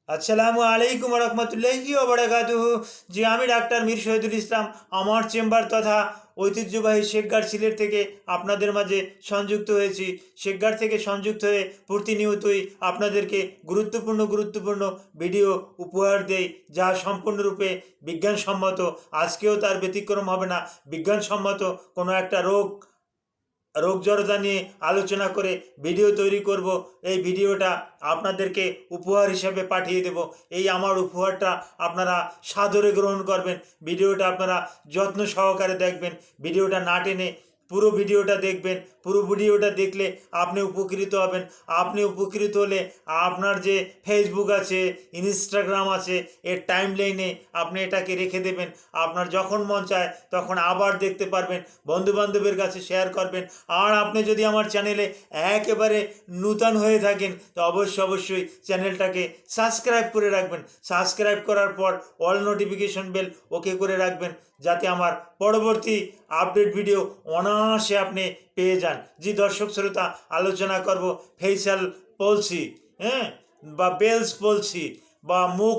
আসসালামু আলাইকুম রহমতুল্লাহি ওয়া বারাকাতুহু। জি, আমি ডাক্তার মীর শহীদুল ইসলাম আমার চেম্বার তথা ঐতিহ্যবাহী শেখগার সিলেট থেকে আপনাদের মাঝে সংযুক্ত হয়েছি। শেখগার থেকে সংযুক্ত হয়ে প্রতিনিয়তই আপনাদেরকে গুরুত্বপূর্ণ ভিডিও উপহার দেই, যা সম্পূর্ণরূপে বিজ্ঞানসম্মত। আজকেও তার ব্যতিক্রম হবে না। বিজ্ঞানসম্মত কোনো একটা রোগ জড়তা নিয়ে আলোচনা করে ভিডিও তৈরি করব। এই ভিডিওটা আপনাদেরকে উপহার হিসাবে পাঠিয়ে দেব। এই আমার উপহারটা আপনারা সাদরে গ্রহণ করবেন। ভিডিওটা আপনারা যত্ন সহকারে দেখবেন। ভিডিওটা না টেনে পুরো ভিডিওটা দেখবেন। পুরো ভিডিওটা দেখলে আপনি উপকৃত হবেন। আপনি উপকৃত হলে আপনার যে ফেসবুক আছে, ইনস্টাগ্রাম আছে, এর টাইমলাইনে আপনি এটাকে রেখে দেবেন। আপনার যখন মন চায় তখন আবার দেখতে পারবেন। বন্ধুবান্ধবের কাছে শেয়ার করবেন। আর আপনি যদি আমার চ্যানেলে একেবারে নূতন হয়ে থাকেন তো অবশ্যই চ্যানেলটাকে সাবস্ক্রাইব করে রাখবেন। সাবস্ক্রাইব করার পর অল নোটিফিকেশন বেল ওকে করে রাখবেন, যাতে আমার পরবর্তী আপডেট ভিডিও অনায়াসে আপনি পেয়ে যান। জি দর্শক শ্রোতা, আলোচনা করব ফেসিয়াল পলসি, হ্যাঁ, বা বেলস পলসি, বা মুখ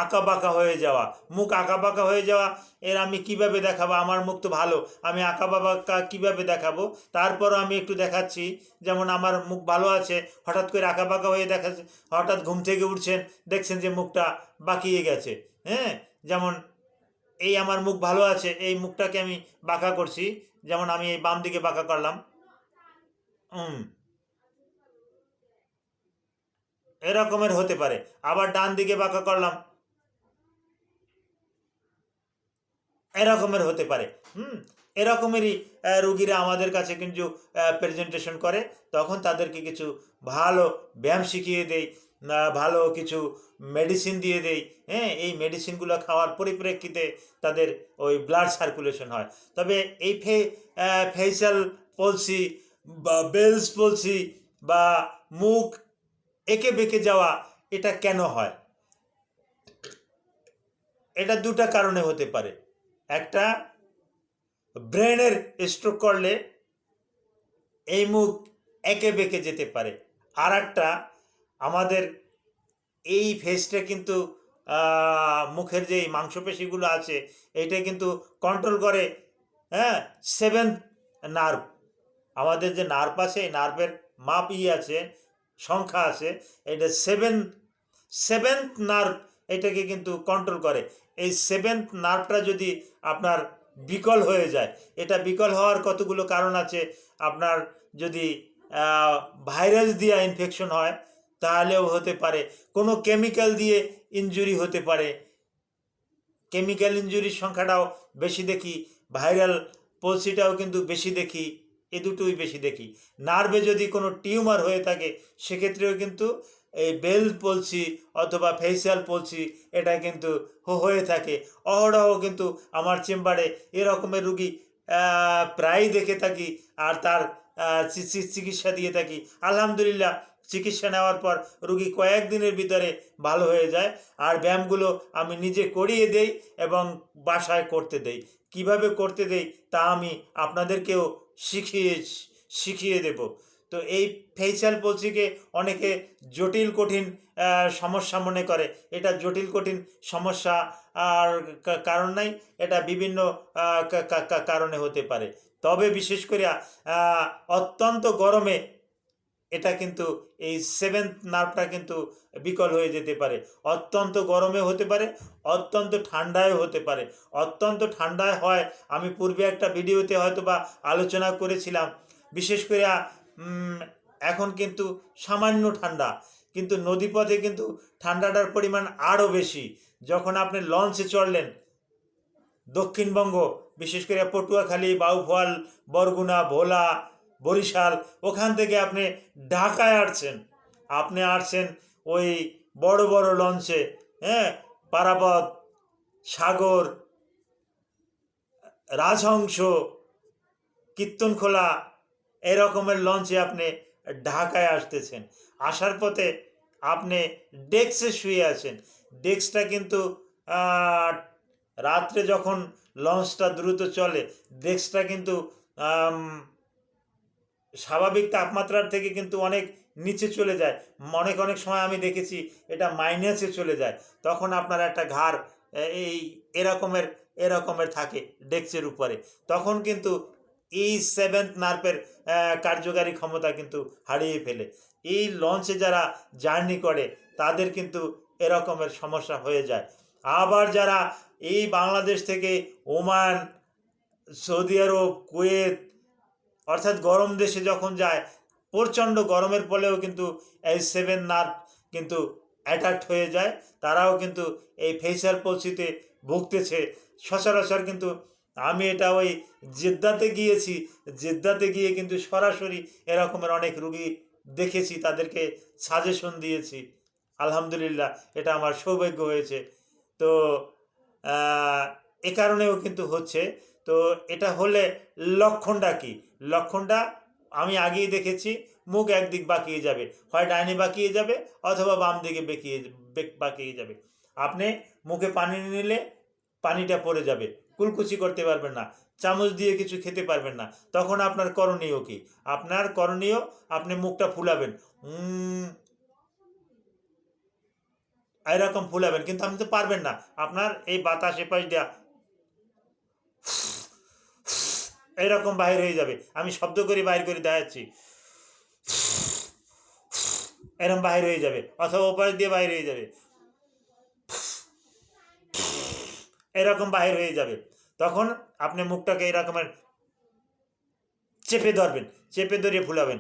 আঁকা বাঁকা হয়ে যাওয়া। মুখ আঁকা বাঁকা হয়ে যাওয়া এর আমি কিভাবে দেখাবো? আমার মুখ তো ভালো, আমি আঁকা বাঁকা কীভাবে দেখাবো? তারপরও আমি একটু দেখাচ্ছি। যেমন আমার মুখ ভালো আছে, হঠাৎ করে আঁকা বাঁকা হয়ে দেখাচ্ছে। হঠাৎ ঘুম থেকে উঠছেন, দেখছেন যে মুখটা বাঁকিয়ে গেছে। হ্যাঁ, যেমন এই আমার মুখ ভালো আছে, এই মুখটাকে আমি বাঁকা করছি। যেমন আমি এই বাম দিকে বাঁকা করলাম, এরকমের হতে পারে। আবার ডান দিকে বাঁকা করলাম, এরকমের হতে পারে। এরকমেরই রুগীরা আমাদের কাছে কিন্তু প্রেজেন্টেশন করে। তখন তাদেরকে কিছু ভালো ব্যায়াম শিখিয়ে দেই, ভালো কিছু মেডিসিন দিয়ে দেই। হ্যাঁ, এই মেডিসিনগুলো খাওয়ার পরিপ্রেক্ষিতে তাদের ওই ব্লাড সার্কুলেশন হয়। তবে এই ফেসিয়াল পলসি বা বেলস পলসি বা মুখ এঁকে বেঁকে যাওয়া, এটা কেন হয়? এটা দুটা কারণে হতে পারে। একটা, ব্রেনের স্ট্রোক করলে এই মুখ এঁকে বেঁকে যেতে পারে। আর একটা, আমাদের এই ফেসটা কিন্তু মুখের যে মাংসপেশিগুলো আছে এইটা কিন্তু কন্ট্রোল করে, হ্যাঁ, সেভেন্থ নার্ভ। আমাদের যে নার্ভ আছে, এই নার্ভের মাপ আছে, সংখ্যা আছে। এটা সেভেন্থ নার্ভ এটাকে কিন্তু কন্ট্রোল করে। এই সেভেন্থ নার্ভটা যদি আপনার বিকল হয়ে যায়, এটা বিকল হওয়ার কতগুলো কারণ আছে। আপনার যদি ভাইরাস দিয়ে ইনফেকশন হয় তাহলেও হতে পারে। কোনো কেমিক্যাল দিয়ে ইনজুরি হতে পারে। কেমিক্যাল ইনজুরির সংখ্যাটাও বেশি দেখি, ভাইরাল পলসিটাও কিন্তু বেশি দেখি। এ দুটোই বেশি দেখি। নার্ভে যদি কোনো টিউমার হয়ে থাকে সেক্ষেত্রেও কিন্তু এই বেল পলসি অথবা ফেসিয়াল পলসি এটা কিন্তু হয়ে থাকে। অহরহ কিন্তু আমার চেম্বারে এরকমের রুগী প্রায়ই দেখে থাকি। আর তার চিকিৎসা দিয়ে থাকি। আলহামদুলিল্লাহ, চিকিৎসা নেওয়ার পর রুগী কয়েকদিনের ভিতরে ভালো হয়ে যায়। আর ব্যায়ামগুলো আমি নিজে করিয়ে দেই এবং বাসায় করতে দেই। কিভাবে করতে দেই তা আমি আপনাদেরকেও শিখিয়ে দেব। তো এই ফেসিয়াল পলসিকে অনেকে জটিল কঠিন সমস্যা মনে করে। এটা জটিল কঠিন সমস্যা আর কারণ নাই। এটা বিভিন্ন কারণে হতে পারে। তবে বিশেষ করে অত্যন্ত গরমে এটা কিন্তু এই সেভেন্থ নার্ভটা কিন্তু বিকল হয়ে যেতে পারে। অত্যন্ত গরমে হতে পারে, অত্যন্ত ঠান্ডায় হতে পারে। অত্যন্ত ঠান্ডায় হয়, আমি পূর্বে একটা ভিডিওতে হয়তো বা আলোচনা করেছিলাম। বিশেষ করে এখন কিন্তু সামান্য ঠান্ডা, কিন্তু নদীপথে কিন্তু ঠান্ডাটার পরিমাণ আরও বেশি। যখন আপনি লঞ্চে চড়লেন, দক্ষিণবঙ্গ বিশেষ করে পটুয়াখালী, বাউফল, বরগুনা, ভোলা, বরিশাল, ওখান থেকে আপনি ঢাকায় আসছেন ওই বড় বড় লঞ্চে, হ্যাঁ, পারাবত, সাগর, রাজহংস, কীর্তনখোলা, এরকমের লঞ্চে আপনি ঢাকায় আসতেছেন। আসার পথে আপনি ডেস্কে শুয়ে আছেন। ডেস্কটা কিন্তু রাত্রে যখন লঞ্চটা দ্রুত চলে, ডেস্কটা কিন্তু স্বাভাবিক তাপমাত্রার থেকে কিন্তু অনেক নিচে চলে যায়, অনেক অনেক সময় আমি দেখেছি এটা মাইনাসে চলে যায়, তখন আপনার একটা ঘাড় এই এরকমের এরকমের থাকে ডেস্কের উপরে, তখন কিন্তু এই সেভেন্থ নার্ভের কার্যকারী ক্ষমতা কিন্তু হারিয়ে ফেলে। এই লঞ্চে যারা জার্নি করে তাদের কিন্তু এরকমের সমস্যা হয়ে যায়। আবার যারা এই বাংলাদেশ থেকে ওমান, সৌদি আরব, কুয়েত অর্থাৎ গরম দেশে যখন যায়, প্রচণ্ড গরমের ফলেও কিন্তু এই সেভেন নার্ভ কিন্তু অ্যাটাক হয়ে যায়, তারাও কিন্তু এই ফেসিয়াল পলসিতে ভুগতেছে সচরাচর। কিন্তু আমি এটা ওই জেদ্দাতে গিয়েছি, জেদ্দাতে গিয়ে কিন্তু সরাসরি এরকমের অনেক রুগী দেখেছি, তাদেরকে সাজেশন দিয়েছি। আলহামদুলিল্লাহ এটা আমার সৌভাগ্য হয়েছে। তো এ কারণেও কিন্তু হচ্ছে। তো এটা হলে লক্ষণটা কি? লক্ষণটা আমি আগেই দেখেছি, মুখ একদিক বাঁকিয়ে যাবে, হয় ডাইনে বাঁকিয়ে যাবে অথবা বাম দিকে বাঁকিয়ে যাবে। আপনি মুখে পানি নিলে পানিটা পড়ে যাবে, কুলকুচি করতে পারবেন না, চামচ দিয়ে কিছু খেতে পারবেন না। তখন আপনার করণীয় কি? আপনার করণীয়, আপনি মুখটা ফুলাবেন, এরকম ফুলাবেন, কিন্তু আপনি তো পারবেন না। আপনার এই বাতাস এপাশ দেওয়া এরকম বাহির হয়ে যাবে। আমি শব্দ করে বাইর করে দেখাচ্ছি, এরকম বাহির হয়ে যাবে, অথবা ওপাশ দিয়ে বাইর হয়ে যাবে, এরকম বাহির হয়ে যাবে। তখন আপনি মুখটাকে এরকমের চেপে ধরবেন, চেপে ধরে ফুলাবেন,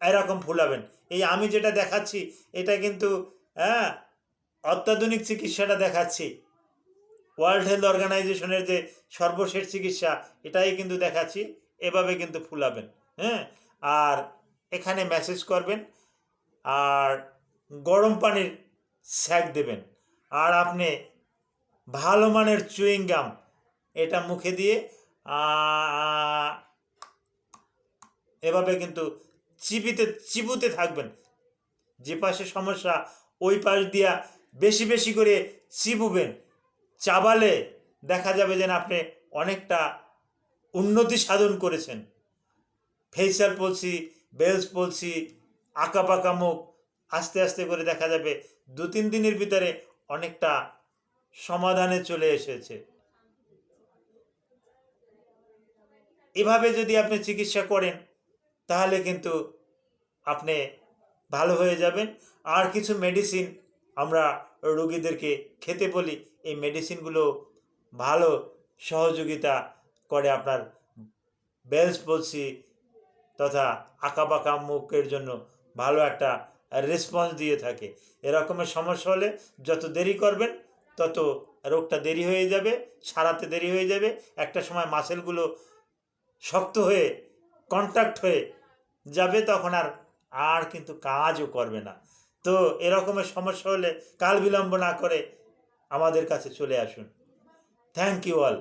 এরকম ফুলাবেন। এই আমি যেটা দেখাচ্ছি এটা কিন্তু অত্যাধুনিক চিকিৎসাটা দেখাচ্ছি, ওয়ার্ল্ড হেলথ অর্গানাইজেশনের যে সর্বশেষ চিকিৎসা এটাই কিন্তু দেখাচ্ছি। এভাবে কিন্তু ফুলাবেন, আর এখানে ম্যাসেজ করবেন, আর গরম পানির স্যাক দেবেন, আর আপনি ভালো মানের চুইং গাম এটা মুখে দিয়ে এভাবে কিন্তু চিবুতে থাকবেন। যে পাশে সমস্যা ওই পাশ দিয়া বেশি বেশি করে চিবুবেন। চাবালে দেখা যাবে যেন আপনি অনেকটা উন্নতি সাধন করেছেন। ফেসিয়াল পলসি, বেলস পলসি, আঁকা পাকা মুখ আস্তে আস্তে করে দেখা যাবে 2-3 দিনের ভিতরে অনেকটা সমাধানে চলে এসেছে। এভাবে যদি আপনি চিকিৎসা করেন তাহলে কিন্তু আপনি ভালো হয়ে যাবেন। আর কিছু মেডিসিন আমরা রোগীদেরকে খেতে বলি, এই মেডিসিনগুলো ভালো সহযোগিতা করে আপনার বেলস পলসি তথা আঁকাবাঁকা মুখের জন্য ভালো একটা রেসপন্স দিয়ে থাকে। এরকমের সমস্যা হলে যত দেরি করবেন তত রোগটা দেরি হয়ে যাবে, সারাতে দেরি হয়ে যাবে। একটা সময় মাসেলগুলো শক্ত হয়ে কন্ট্যাক্ট হয়ে যাবে, তখন আর কিন্তু কাজও করবে না। তো এরকমের সমস্যা হলে কাল বিলম্ব না করে আমাদের কাছে চলে আসুন। Thank you all.